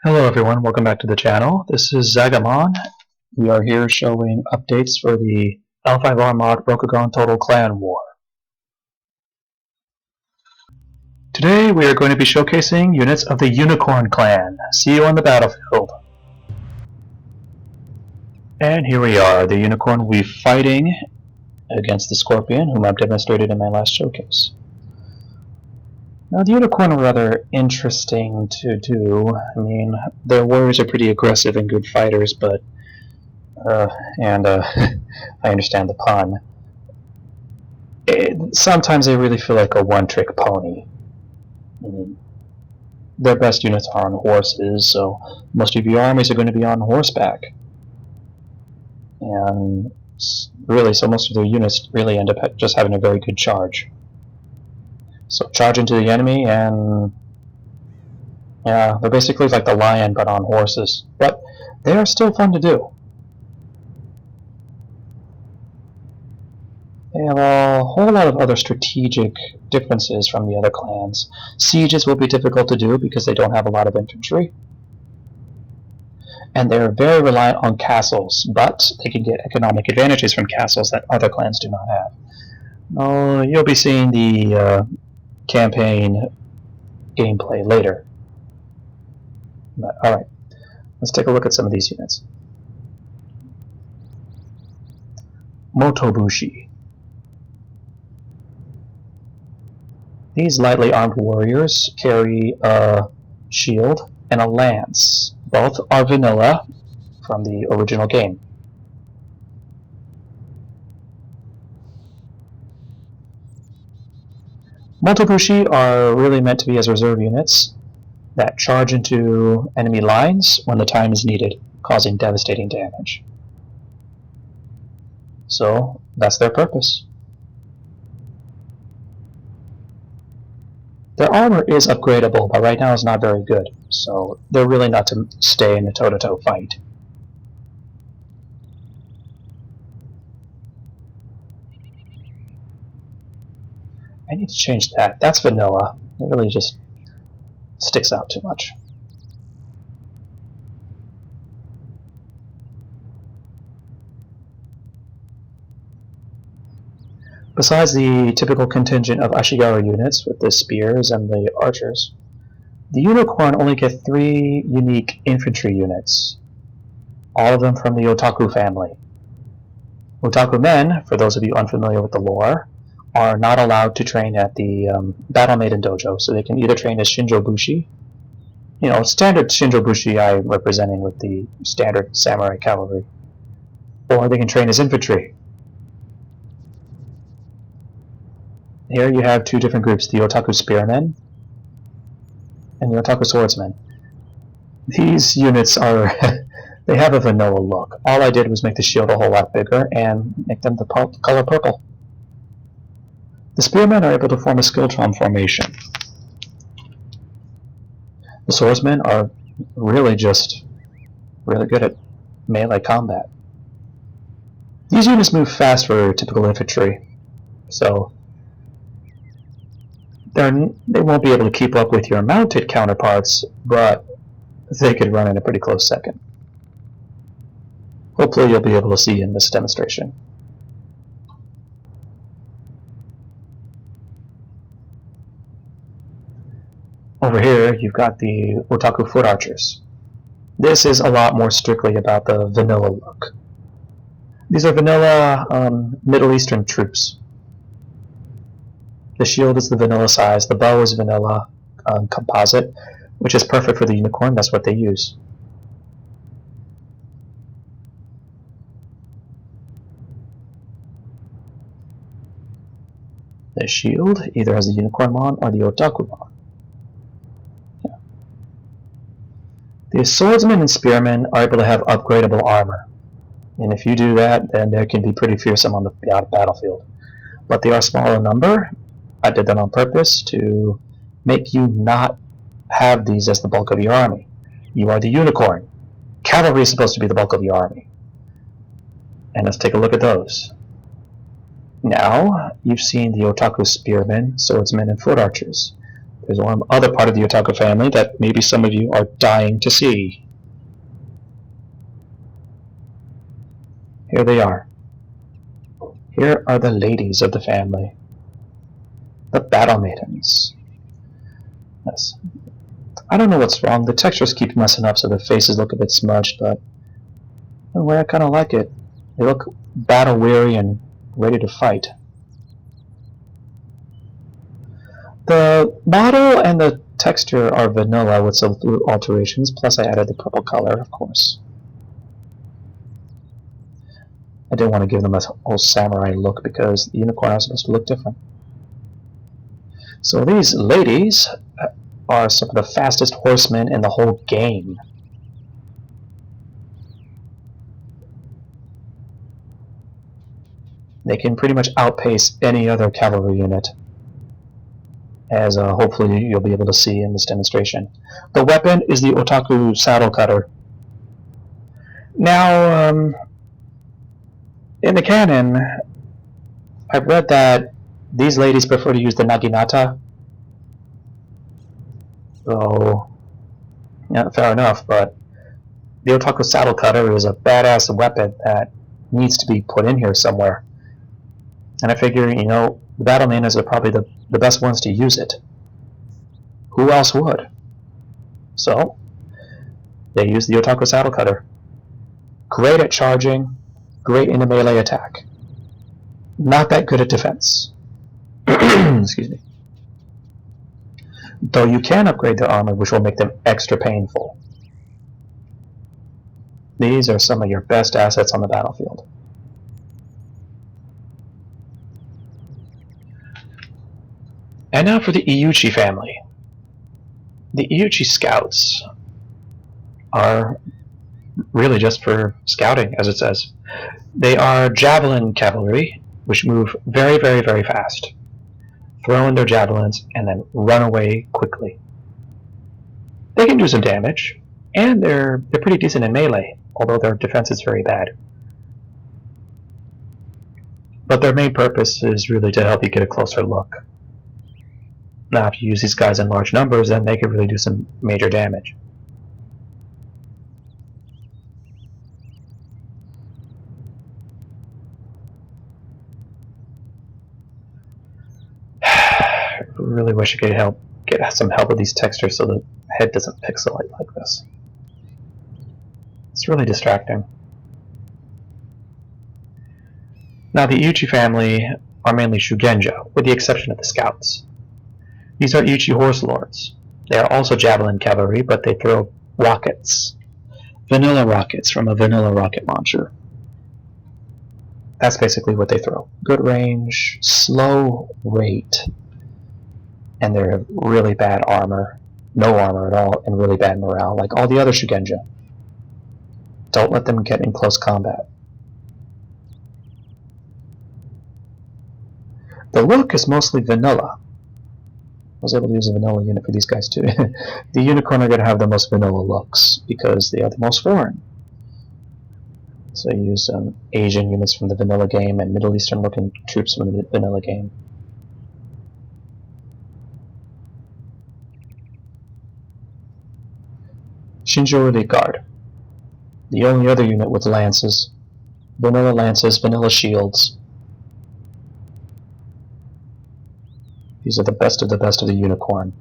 Hello everyone, welcome back to the channel. This is Zagamon. We are here showing updates for the L5R mod Rokugan Total Clan War. Today we are going to be showcasing units of the Unicorn Clan. See you on the battlefield. And here we are, the Unicorn will be fighting against the Scorpion, whom I've demonstrated in my last showcase. Now, the Unicorn are rather interesting to do. I mean, their warriors are pretty aggressive and good fighters, but I understand the pun. Sometimes they really feel like a one-trick pony. I mean, their best units are on horses, so most of your armies are going to be on horseback. And really, so most of their units really end up just having a very good charge. So charge into the enemy, and yeah, they're basically like the lion but on horses. But they are still fun to do. They have a whole lot of other strategic differences from the other clans. Sieges will be difficult to do because they don't have a lot of infantry. And they're very reliant on castles, but they can get economic advantages from castles that other clans do not have. You'll be seeing the campaign gameplay later. But, alright, let's take a look at some of these units. Motobushi. These lightly armed warriors carry a shield and a lance. Both are vanilla from the original game. Motobushi are really meant to be as reserve units that charge into enemy lines when the time is needed, causing devastating damage. So that's their purpose. Their armor is upgradable, but right now it's not very good, so they're really not to stay in a toe-to-toe fight. I need to change that. That's vanilla. It really just sticks out too much. Besides the typical contingent of Ashigaru units with the spears and the archers, the Unicorn only get 3 unique infantry units, all of them from the Otaku family. Otaku men, for those of you unfamiliar with the lore, are not allowed to train at the Battle Maiden dojo, so they can either train as Shinjo-bushi, standard Shinjo-bushi I'm representing with the standard samurai cavalry, or they can train as infantry. Here you have 2 different groups, the Otaku spearmen and the Otaku swordsmen. These units are they have a vanilla look. All I did was make the shield a whole lot bigger and make them the color purple. The spearmen are able to form a skilldrum formation. The swordsmen are really good at melee combat. These units move fast for typical infantry, so they won't be able to keep up with your mounted counterparts, but they could run in a pretty close second. Hopefully you'll be able to see in this demonstration. Over here, you've got the Otaku foot archers. This is a lot more strictly about the vanilla look. These are vanilla Middle Eastern troops. The shield is the vanilla size, the bow is vanilla composite, which is perfect for the Unicorn. That's what they use. The shield either has the Unicorn mon or the Otaku mon. The swordsmen and spearmen are able to have upgradable armor, and if you do that, then they can be pretty fearsome on the battlefield. But they are small in number. I did that on purpose to make you not have these as the bulk of your army. You are the Unicorn. Cavalry is supposed to be the bulk of your army. And let's take a look at those. Now, you've seen the Otaku spearmen, swordsmen, and foot archers. there's one other part of the otaku family that maybe some of you are dying to see. Here they are. Here are the ladies of the family. The battle maidens. Yes. I don't know what's wrong. The textures keep messing up so their faces look a bit smudged, but in a way I kind of like it. They look battle weary and ready to fight. The model and the texture are vanilla with some alterations, plus I added the purple color, of course. I didn't want to give them a whole samurai look because the unicorn are supposed to look different. So these ladies are some of the fastest horsemen in the whole game. They can pretty much outpace any other cavalry unit, as hopefully you'll be able to see in this demonstration. The weapon is the otaku saddle cutter. Now, in the canon, I've read that these ladies prefer to use the naginata. So, yeah, fair enough, but the otaku saddle cutter is a badass weapon that needs to be put in here somewhere. And I figure, you know, the battle maidens are probably the best ones to use it. Who else would? So, they use the otaku saddle cutter. Great at charging, great in a melee attack. Not that good at defense. Excuse me. Though you can upgrade their armor, which will make them extra painful. These are some of your best assets on the battlefield. And now for the Eog family. The Eog Scouts are really just for scouting, as it says. They are javelin cavalry, which move very, very, very fast. Throw in their javelins and then run away quickly. They can do some damage, and they're pretty decent in melee, although their defense is very bad. But their main purpose is really to help you get a closer look. Now, if you use these guys in large numbers, then they can really do some major damage. I really wish I could get some help with these textures so the head doesn't pixelate like this. It's really distracting. Now, the Eog family are mainly Shugenja, with the exception of the Scouts. These are Eog horse lords. They are also javelin cavalry, but they throw rockets. Vanilla rockets from a vanilla rocket launcher. That's basically what they throw. Good range, slow rate, and they have really bad armor, no armor at all, and really bad morale, like all the other Shugenja. Don't let them get in close combat. The look is mostly vanilla. I was able to use a vanilla unit for these guys too. The unicorn are going to have the most vanilla looks because they are the most foreign. So I used Asian units from the vanilla game and Middle Eastern looking troops from the vanilla game. Shinjo Elite Guard. The only other unit with lances. Vanilla shields. These are the best of the unicorn.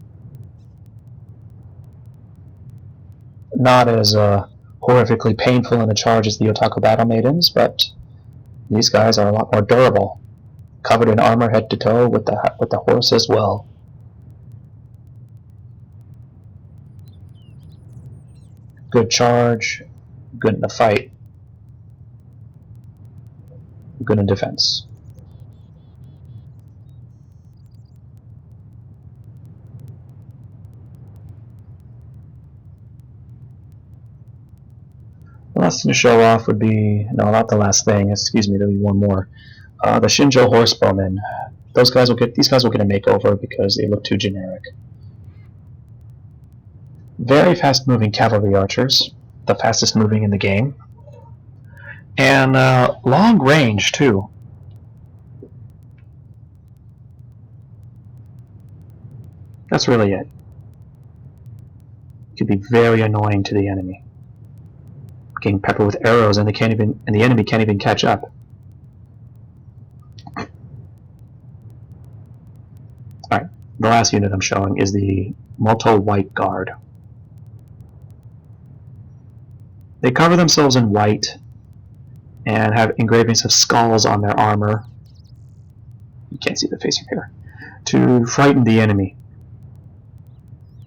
Not as horrifically painful in a charge as the otaku battle maidens, but these guys are a lot more durable. Covered in armor head to toe with the horse as well. Good charge, good in the fight, good in defense. The last thing to show off would be, no, not the last thing, excuse me, there'll be one more. The Shinjo Horsebowmen. These guys will get a makeover because they look too generic. Very fast moving cavalry archers, the fastest moving in the game. And long range too. That's really it. It could be very annoying to the enemy. Getting peppered with arrows and the enemy can't even catch up. Alright, the last unit I'm showing is the Multo-White Guard. They cover themselves in white and have engravings of skulls on their armor. You can't see the face from here. To frighten the enemy.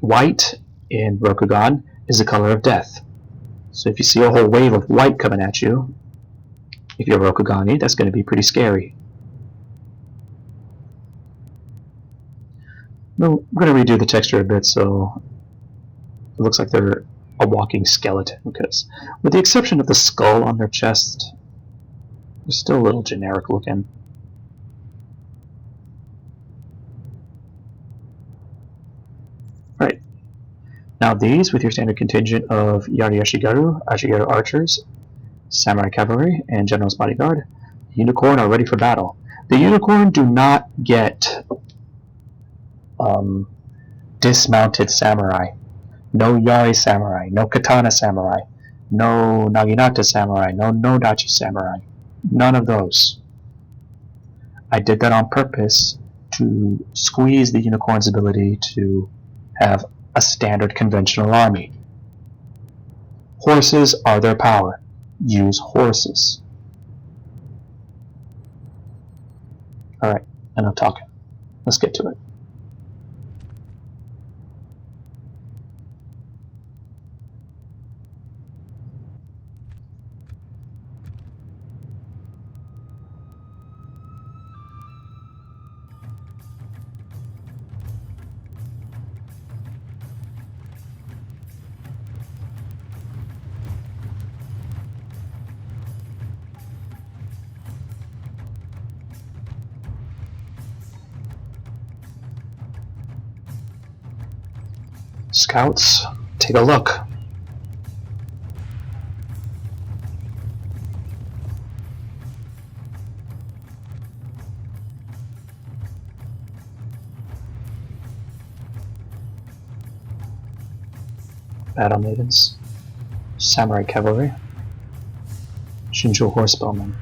White in Rokugan is the color of death. So if you see a whole wave of white coming at you, if you're Rokugani, that's going to be pretty scary. No, I'm going to redo the texture a bit so it looks like they're a walking skeleton, because with the exception of the skull on their chest, they're still a little generic looking. Right. Now these, with your standard contingent of Yari Ashigaru archers, samurai cavalry, and general's bodyguard, the unicorn are ready for battle. The unicorn do not get dismounted samurai. No Yari samurai, no katana samurai, no naginata samurai, no nodachi samurai. None of those. I did that on purpose to squeeze the unicorn's ability to have a standard conventional army. Horses are their power. Use horses. Alright, enough talking. Let's get to it. Scouts, take a look. Battle Maidens, Samurai Cavalry, Shinjo Horsebowmen.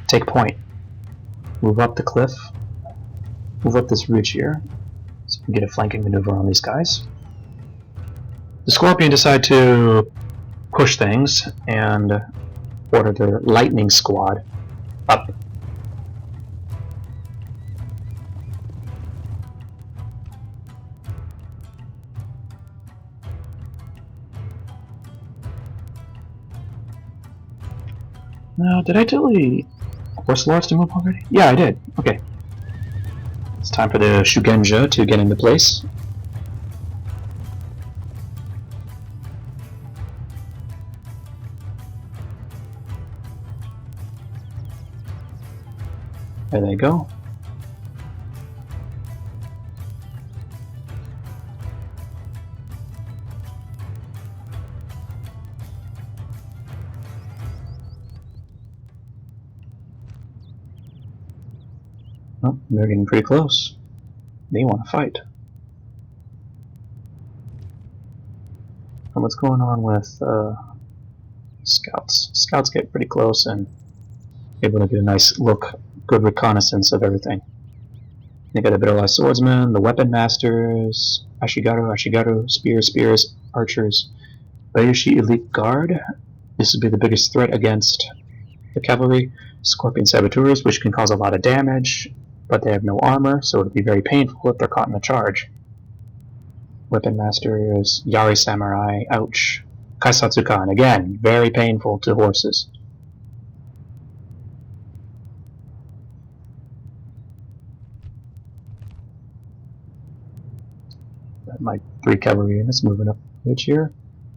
Take point. Move up the cliff. Move up this ridge here, so we can get a flanking maneuver on these guys. The Scorpion decide to push things and order their lightning squad up. Now, did I tell the Horse Lords to move already? Yeah, I did. Okay. It's time for the Shugenja to get into place. There they go. Oh, they're getting pretty close. They want to fight. And what's going on with Scouts? Scouts get pretty close and able to get a nice look, good reconnaissance of everything. They got the Bitterlife Swordsmen, the Weapon Masters, Ashigaru, Spears, Archers, Bayushi Elite Guard. This would be the biggest threat against the cavalry. Scorpion Saboteurs, which can cause a lot of damage, but they have no armor, so it would be very painful if they're caught in a charge. Weapon Masters, Yari Samurai, ouch. Kaisatsukan, again, very painful to horses. Got my 3 cavalry units moving up the ridge here.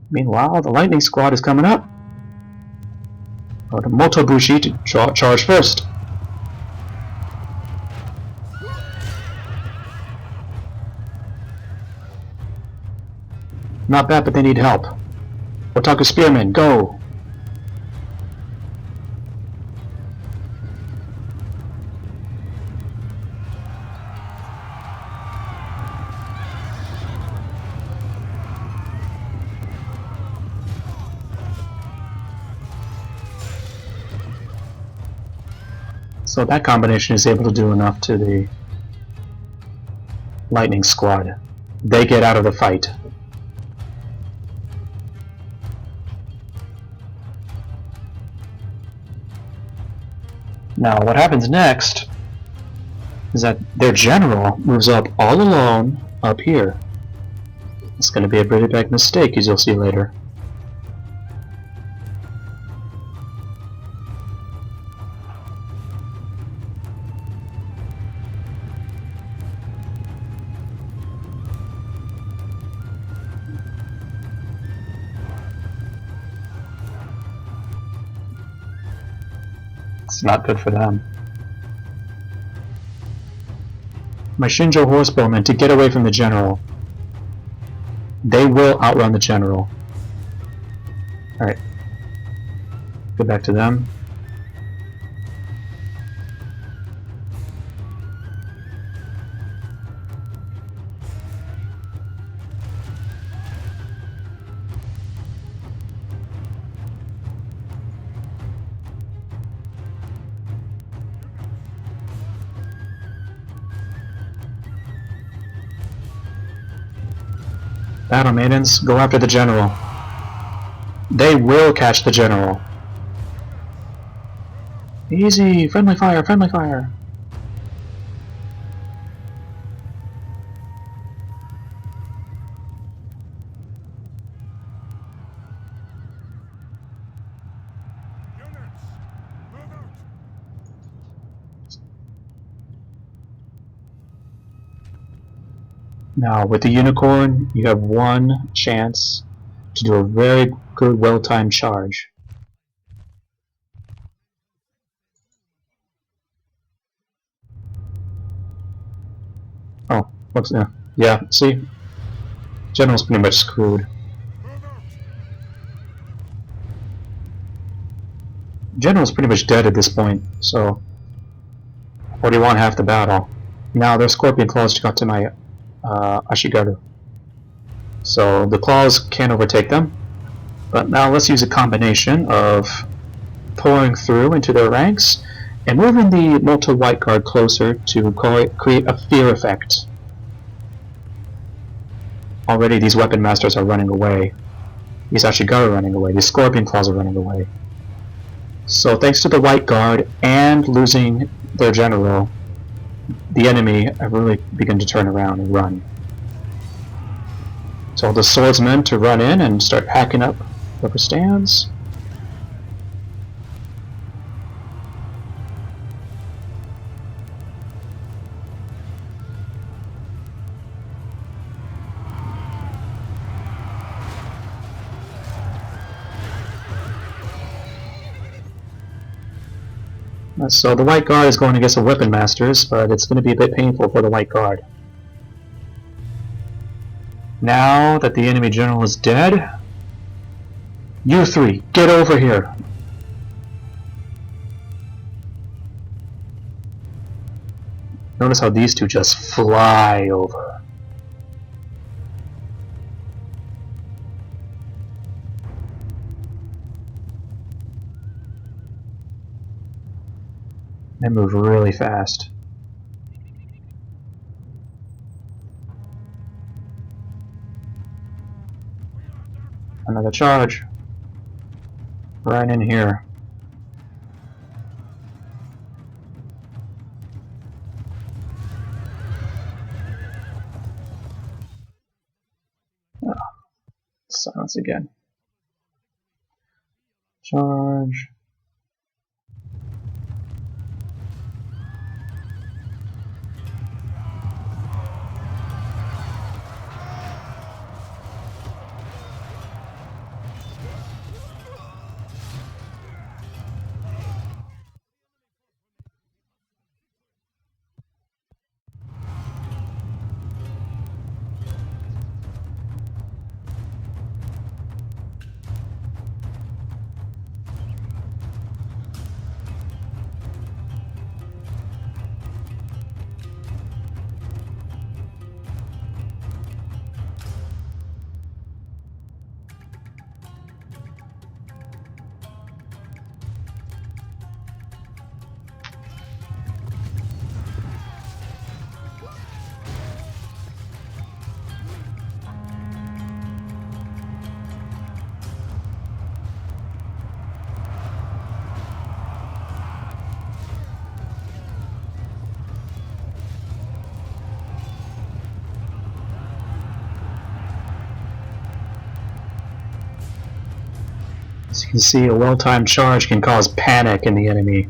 Meanwhile, the lightning squad is coming up. Go to Motobushi to charge first. Not bad, but they need help. Otaku Spearmen, go! So that combination is able to do enough to the Lightning Squad. They get out of the fight. Now, what happens next is that their general moves up all alone up here. It's going to be a pretty big mistake, as you'll see later. It's not good for them. My Shinjo horsebowmen to get away from the general. They will outrun the general. Alright. Go back to them. Battle Maidens, go after the general. They will catch the general. Easy! Friendly fire! Friendly fire! Now, with the Unicorn, you have one chance to do a very good, well-timed charge. Oh, looks, yeah, see? General's pretty much screwed. General's pretty much dead at this point, so... Or do you want half the battle? Now, their Scorpion Claws got to my Ashigaru. So the claws can't overtake them. But now let's use a combination of pouring through into their ranks and moving the multi-white guard closer to create a fear effect. Already these weapon masters are running away. These Ashigaru are running away. These Scorpion Claws are running away. So thanks to the white guard and losing their general, the enemy have really begun to turn around and run. So the swordsmen to run in and start hacking up whoever stands. So the White Guard is going against the Weapon Masters, but it's going to be a bit painful for the White Guard. Now that the enemy general is dead, you three, get over here! Notice how these two just fly over. They move really fast. Another charge. Right in here. Oh, silence again. Charge. As you can see, a well-timed charge can cause panic in the enemy.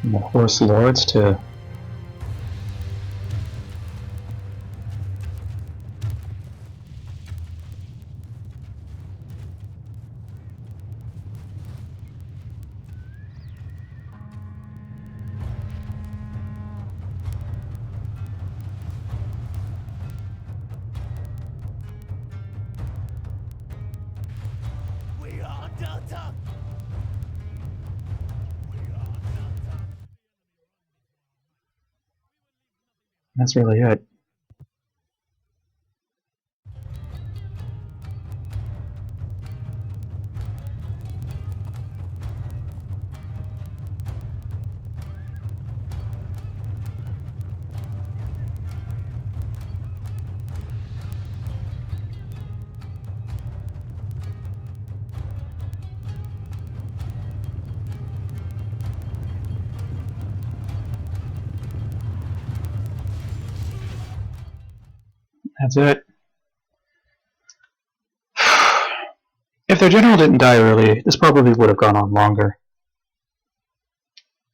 And the Horse Lords to that's really it. That's it. If their general didn't die early, this probably would have gone on longer.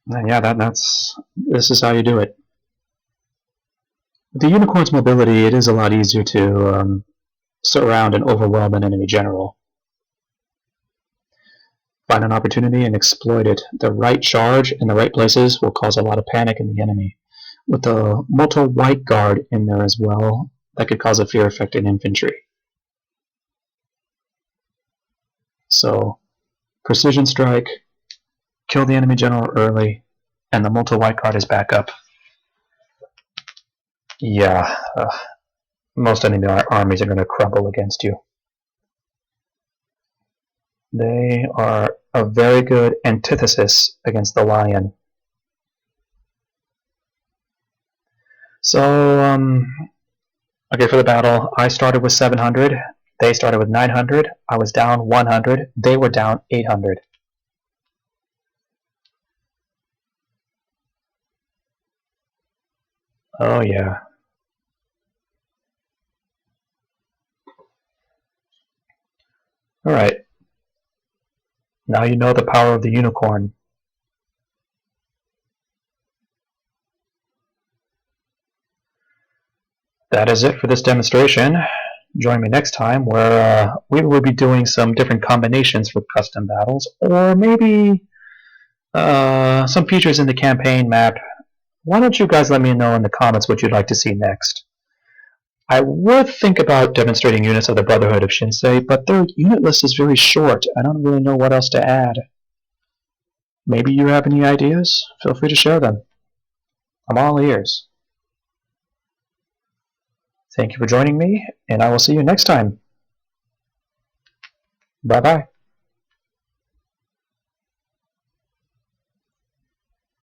And yeah, this is how you do it. With the Unicorn's mobility, it is a lot easier to surround and overwhelm an enemy general. Find an opportunity and exploit it. The right charge in the right places will cause a lot of panic in the enemy. With the multi-white guard in there as well, that could cause a fear effect in infantry. So, precision strike, kill the enemy general early, and the multi-white guard is back up. Yeah, most enemy armies are going to crumble against you. They are a very good antithesis against the lion. So, okay, for the battle, I started with 700. They started with 900. I was down 100. They were down 800. Oh, yeah. Alright. Now you know the power of the unicorn. That is it for this demonstration. Join me next time where we will be doing some different combinations for custom battles, or maybe some features in the campaign map. Why don't you guys let me know in the comments what you'd like to see next? I would think about demonstrating units of the Brotherhood of Shinsei, but their unit list is very short. I don't really know what else to add. Maybe you have any ideas? Feel free to share them. I'm all ears. Thank you for joining me, and I will see you next time. Bye-bye.